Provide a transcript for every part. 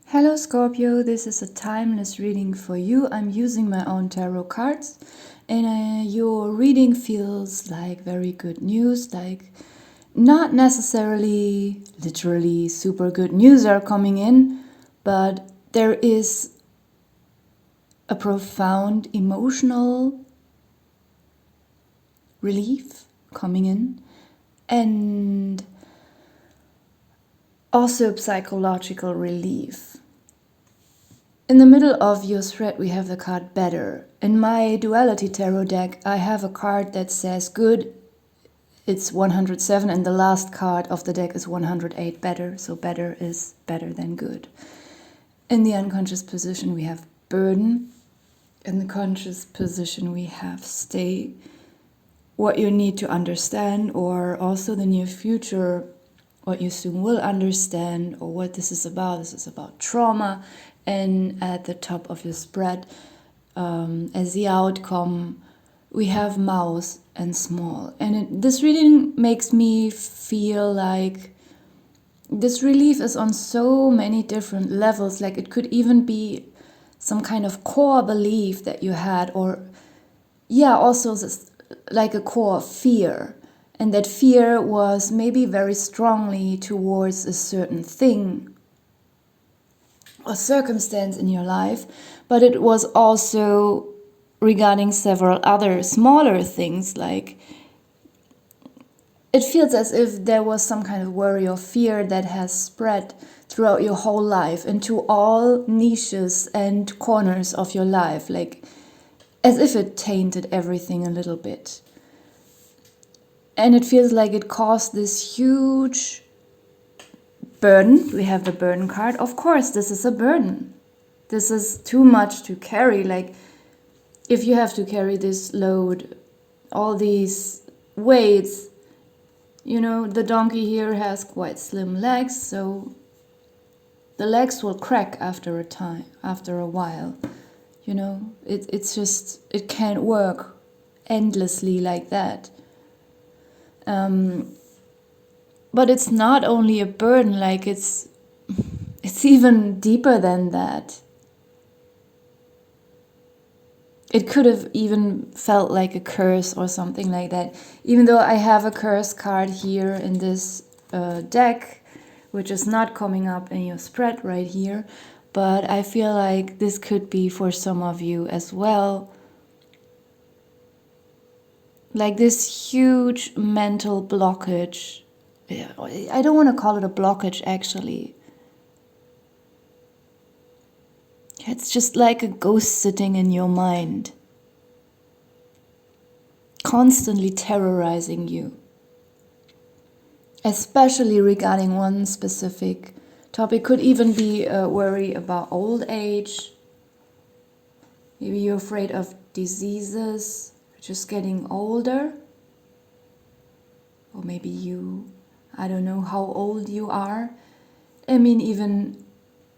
Hello Scorpio, this is a timeless reading for you. I'm using my own tarot cards and your reading feels like very good news, like not necessarily literally super good news are coming in, but there is a profound emotional relief coming in and also psychological relief. In the middle of your thread, we have the card Better. In my Duality Tarot deck, I have a card that says Good, it's 107, and the last card of the deck is 108, Better. So better is better than good. In the unconscious position, we have Burden. In the conscious position, we have Stay. What you need to understand, or also the near future, what you soon will understand, or what this is about. This is about trauma. And at the top of your spread, as the outcome, we have Mouse and Small. And this reading makes me feel like this relief is on so many different levels. Like it could even be some kind of core belief that you had, or also this, like a core fear. And that fear was maybe very strongly towards a certain thing or circumstance in your life, but it was also regarding several other smaller things. Like it feels as if there was some kind of worry or fear that has spread throughout your whole life into all niches and corners of your life, like as if it tainted everything a little bit. And it feels like it caused this huge burden. We have the burden card. Of course, this is a burden. This is too much to carry. Like if you have to carry this load, all these weights, the donkey here has quite slim legs, so the legs will crack after a while. It's just, it can't work endlessly like that. But it's not only a burden, like it's even deeper than that. It could have even felt like a curse or something like that. Even though I have a curse card here in this deck, which is not coming up in your spread right here, but I feel like this could be for some of you as well. Like this huge mental blockage. I don't want to call it a blockage, actually. It's just like a ghost sitting in your mind, constantly terrorizing you, especially regarding one specific topic. Could even be a worry about old age. Maybe you're afraid of diseases, just getting older. Or maybe I don't know how old you are. I mean, even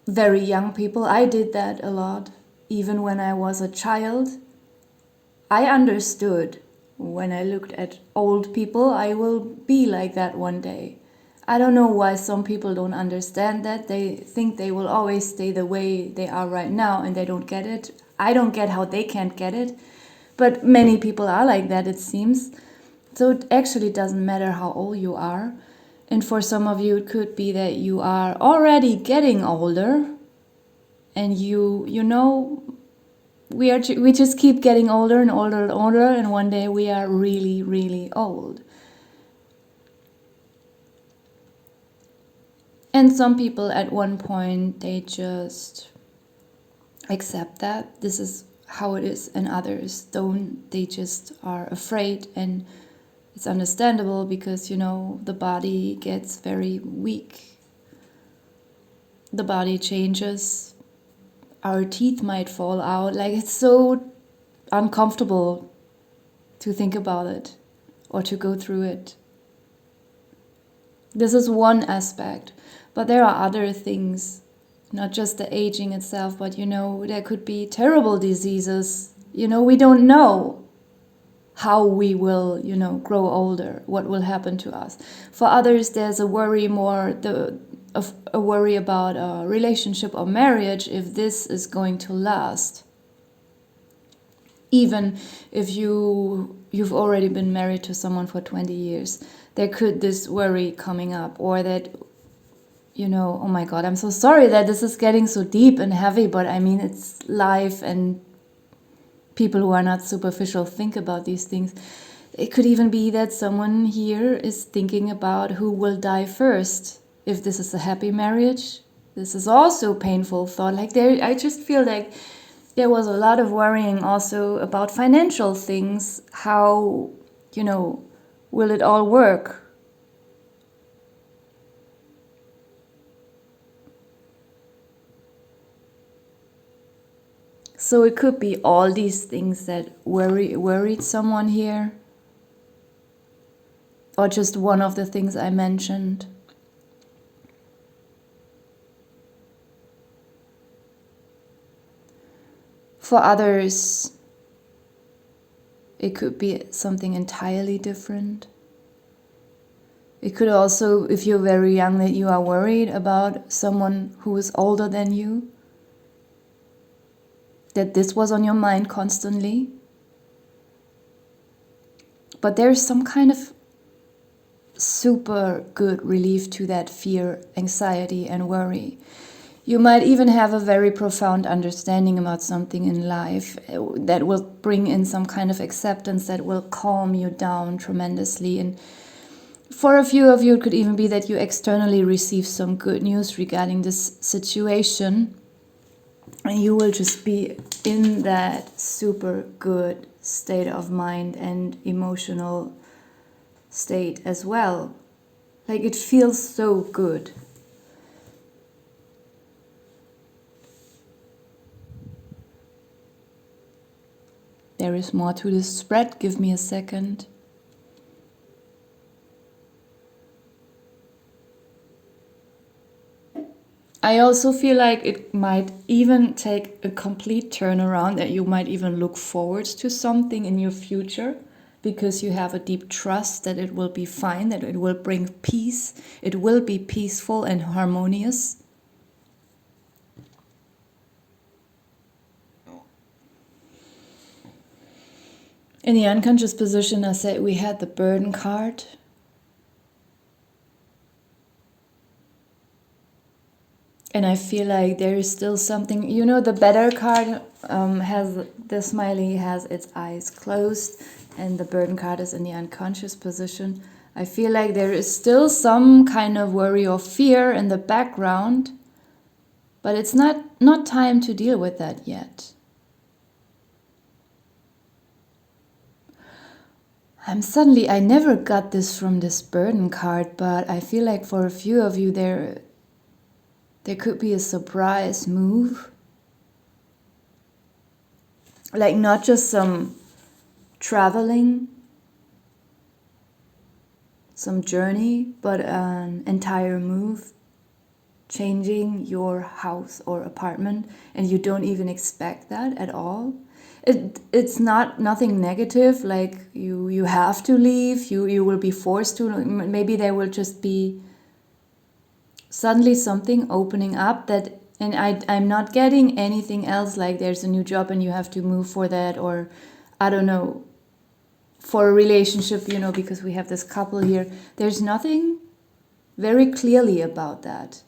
very young people. I did that a lot. Even when I was a child, I understood when I looked at old people, I will be like that one day. I don't know why some people don't understand that. They think they will always stay the way they are right now, and they don't get it. I don't get how they can't get it. But many people are like that, it seems. So it actually doesn't matter how old you are. And for some of you, it could be that you are already getting older, and we just keep getting older and older and older, and one day we are really, really old. And some people at one point, they just accept that this is how it is, and others don't. They just are afraid, and it's understandable because, the body gets very weak. The body changes. Our teeth might fall out. Like, it's so uncomfortable to think about it or to go through it. This is one aspect. But there are other things, not just the aging itself, but, there could be terrible diseases. We don't know how we will, grow older, what will happen to us. For others, there's a worry more, a worry about a relationship or marriage, if this is going to last. Even if you've already been married to someone for 20 years, there could this worry coming up, or that, oh my God, I'm so sorry that this is getting so deep and heavy, but I mean, it's life, and people who are not superficial think about these things. It could even be that someone here is thinking about who will die first. If this is a happy marriage, this is also a painful thought. I just feel like there was a lot of worrying also about financial things. How, will it all work? So it could be all these things that worried someone here. Or just one of the things I mentioned. For others, it could be something entirely different. It could also, if you're very young, that you are worried about someone who is older than you. That this was on your mind constantly. But there's some kind of super good relief to that fear, anxiety, and worry. You might even have a very profound understanding about something in life that will bring in some kind of acceptance that will calm you down tremendously. And for a few of you, it could even be that you externally receive some good news regarding this situation. And you will just be in that super good state of mind and emotional state as well. Like, it feels so good. There is more to this spread. Give me a second. I also feel like it might even take a complete turnaround, that you might even look forward to something in your future because you have a deep trust that it will be fine, that it will bring peace, it will be peaceful and harmonious. In the unconscious position, I said we had the burden card. And I feel like there is still something, the better card has, the smiley has its eyes closed, and the burden card is in the unconscious position. I feel like there is still some kind of worry or fear in the background, but it's not time to deal with that yet. I never got this from this burden card, but I feel like for a few of you there could be a surprise move. Like, not just some traveling, some journey, but an entire move, changing your house or apartment, and you don't even expect that at all. It's nothing negative, like you have to leave, you will be forced to. Maybe there will just be suddenly something opening up that, and I'm not getting anything else, like there's a new job and you have to move for that, or I don't know, for a relationship, because we have this couple here. There's nothing very clearly about that.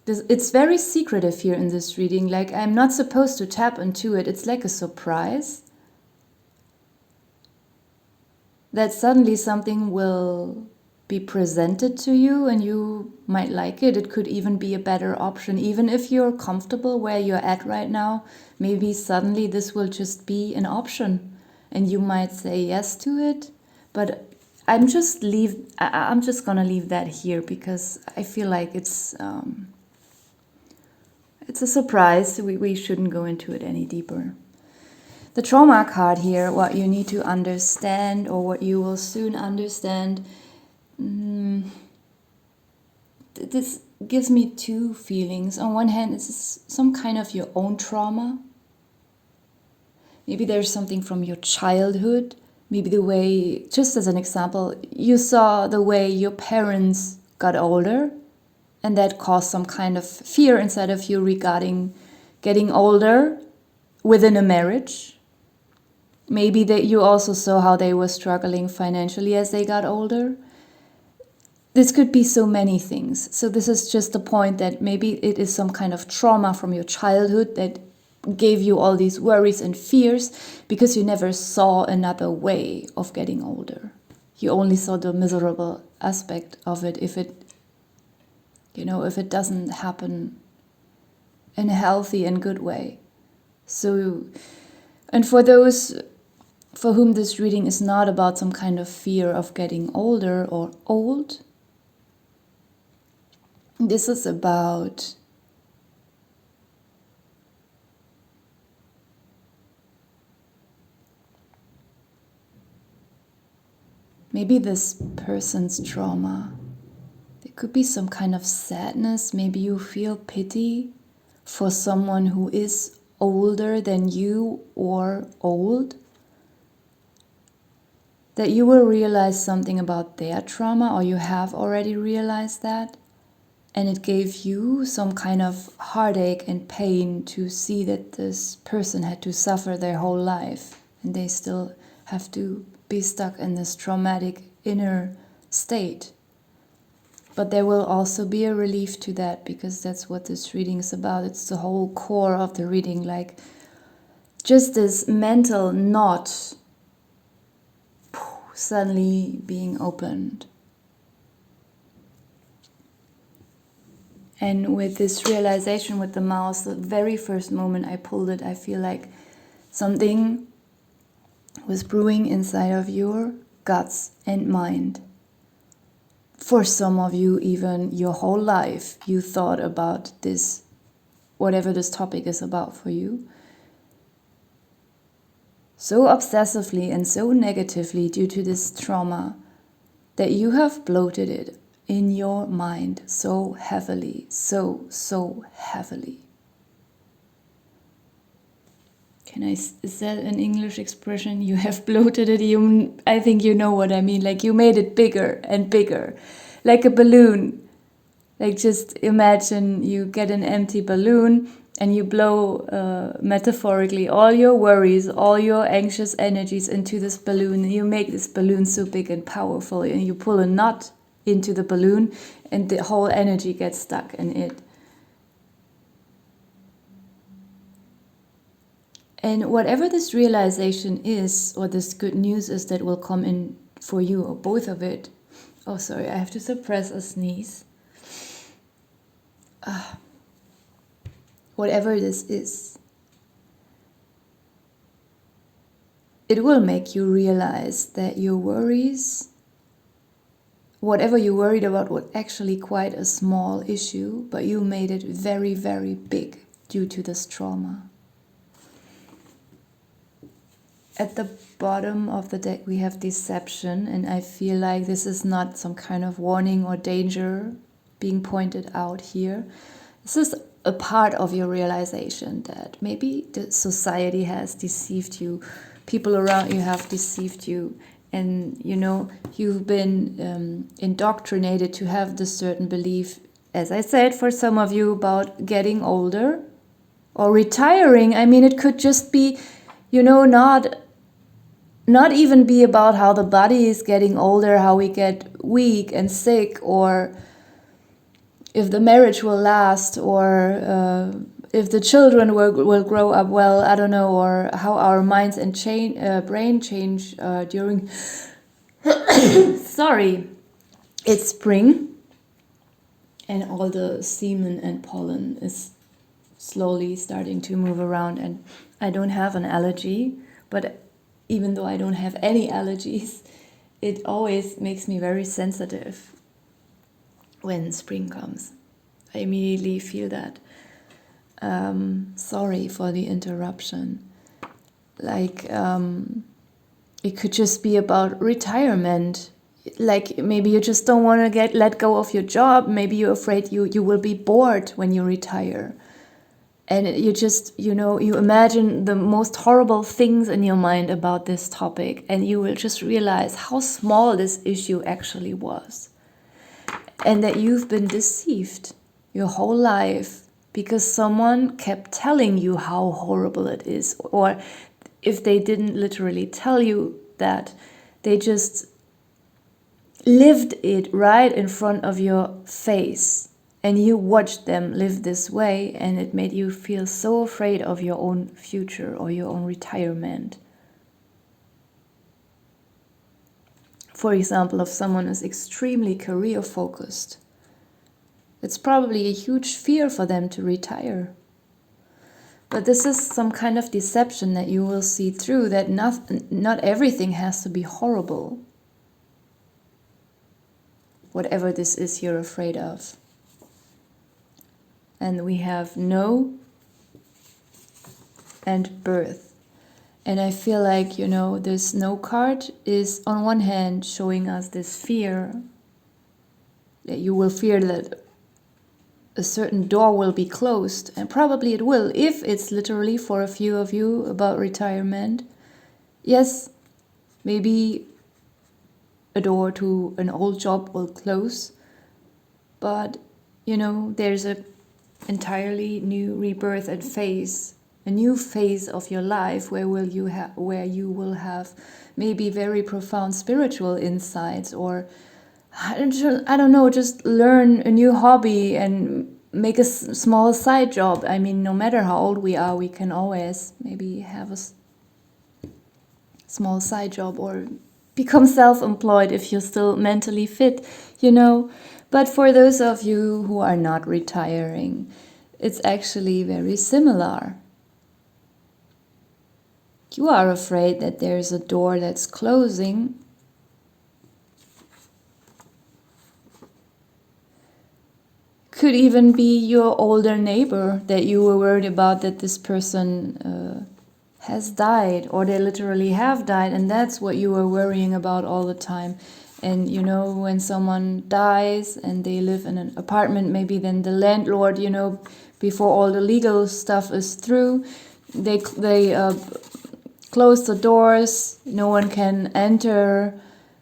It's very secretive here in this reading. Like, I'm not supposed to tap into it. It's like a surprise that suddenly something will be presented to you and you might like it. It could even be a better option. Even if you're comfortable where you're at right now, maybe suddenly this will just be an option and you might say yes to it. But I'm just gonna leave that here because I feel like it's a surprise. We shouldn't go into it any deeper. The trauma card here, what you need to understand, or what you will soon understand. This gives me two feelings. On one hand, it's some kind of your own trauma. Maybe there's something from your childhood. Maybe the way, just as an example, you saw the way your parents got older And that caused some kind of fear inside of you regarding getting older within a marriage. Maybe that you also saw how they were struggling financially as they got older. This could be so many things. So this is just the point that maybe it is some kind of trauma from your childhood that gave you all these worries and fears because you never saw another way of getting older. You only saw the miserable aspect of it if it doesn't happen in a healthy and good way. So, and for those for whom this reading is not about some kind of fear of getting older or old, this is about maybe this person's trauma. There could be some kind of sadness. Maybe you feel pity for someone who is older than you or old. That you will realize something about their trauma, or you have already realized that. And it gave you some kind of heartache and pain to see that this person had to suffer their whole life. And they still have to be stuck in this traumatic inner state. But there will also be a relief to that, because that's what this reading is about. It's the whole core of the reading, like just this mental knot suddenly being opened. And with this realization with the mouse, the very first moment I pulled it, I feel like something was brewing inside of your guts and mind. For some of you, even your whole life, you thought about this, whatever this topic is about for you, so obsessively and so negatively due to this trauma that you have bloated it in your mind so heavily, so heavily. Is that an English expression? You have bloated it. I think you know what I mean. Like you made it bigger and bigger, like a balloon. Like just imagine you get an empty balloon and you blow metaphorically all your worries, all your anxious energies into this balloon. And you make this balloon so big and powerful, and you pull a knot into the balloon and the whole energy gets stuck in it. And whatever this realization is, or this good news is that will come in for you, or both of it. Oh, sorry, I have to suppress a sneeze. Whatever this is, it will make you realize that your worries, whatever you worried about, was actually quite a small issue, but you made it very, very big due to this trauma. At the bottom of the deck we have deception, and I feel like this is not some kind of warning or danger being pointed out here. This is a part of your realization that maybe the society has deceived you, people around you have deceived you, and you've been indoctrinated to have this certain belief, as I said, for some of you, about getting older or retiring. I mean, it could just be, not even be about how the body is getting older, how we get weak and sick, or if the marriage will last, or if the children will grow up well, I don't know, or how our minds and brain change during... Sorry, it's spring, and all the semen and pollen is slowly starting to move around, and I don't have an allergy, but even though I don't have any allergies, it always makes me very sensitive when spring comes. I immediately feel that. Sorry for the interruption. Like, it could just be about retirement. Like, maybe you just don't want to let go of your job. Maybe you're afraid you will be bored when you retire. And you just, you imagine the most horrible things in your mind about this topic, and you will just realize how small this issue actually was. and that you've been deceived your whole life because someone kept telling you how horrible it is. Or if they didn't literally tell you that, they just lived it right in front of your face. And you watched them live this way, and it made you feel so afraid of your own future or your own retirement. For example, if someone is extremely career focused, it's probably a huge fear for them to retire. But this is some kind of deception that you will see through, that not everything has to be horrible. Whatever this is you're afraid of. And we have no and birth. And I feel like, this no card is on one hand showing us this fear, that you will fear that a certain door will be closed, and probably it will, if it's literally for a few of you about retirement. Yes, maybe a door to an old job will close, but there's a entirely new rebirth and phase, a new phase of your life where you will have maybe very profound spiritual insights, or I don't know, just learn a new hobby and make a small side job. I mean, no matter how old we are, we can always maybe have a small side job or become self-employed if you're still mentally fit, But for those of you who are not retiring, it's actually very similar. You are afraid that there's a door that's closing. Could even be your older neighbor that you were worried about, that this person has died, or they literally have died, and that's what you were worrying about all the time. And when someone dies and they live in an apartment, maybe then the landlord, before all the legal stuff is through, they close the doors, no one can enter.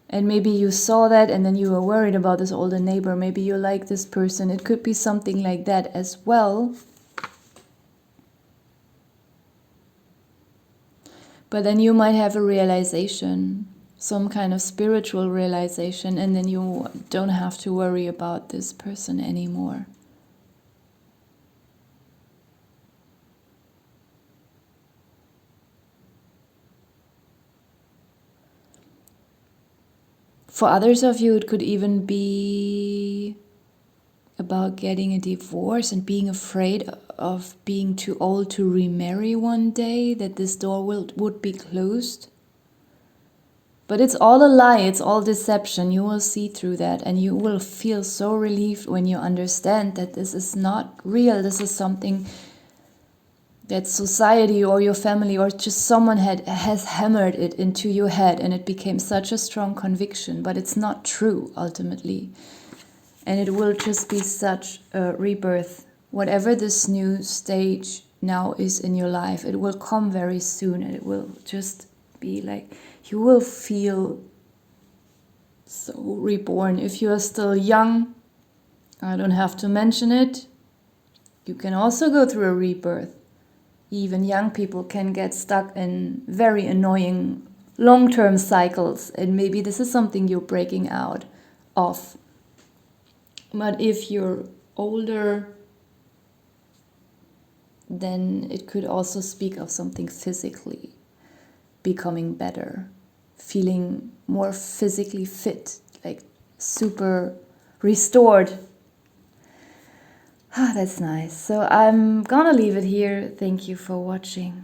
And maybe you saw that, and then you were worried about this older neighbor. Maybe you like this person. It could be something like that as well. But then you might have a realization, some kind of spiritual realization, and then you don't have to worry about this person anymore. For others of you, it could even be about getting a divorce and being afraid of being too old to remarry one day, that this door would be closed. But it's all a lie, it's all deception. You will see through that, and you will feel so relieved when you understand that this is not real. This is something that society or your family or just someone has hammered it into your head, and it became such a strong conviction, but it's not true ultimately. And it will just be such a rebirth. Whatever this new stage now is in your life, it will come very soon, and it will just be like, you will feel so reborn. If you are still young, I don't have to mention it, you can also go through a rebirth. Even young people can get stuck in very annoying long-term cycles, and maybe this is something you're breaking out of. But if you're older, then it could also speak of something physically becoming better, feeling more physically fit, like super restored. That's nice. So I'm gonna leave it here. Thank you for watching.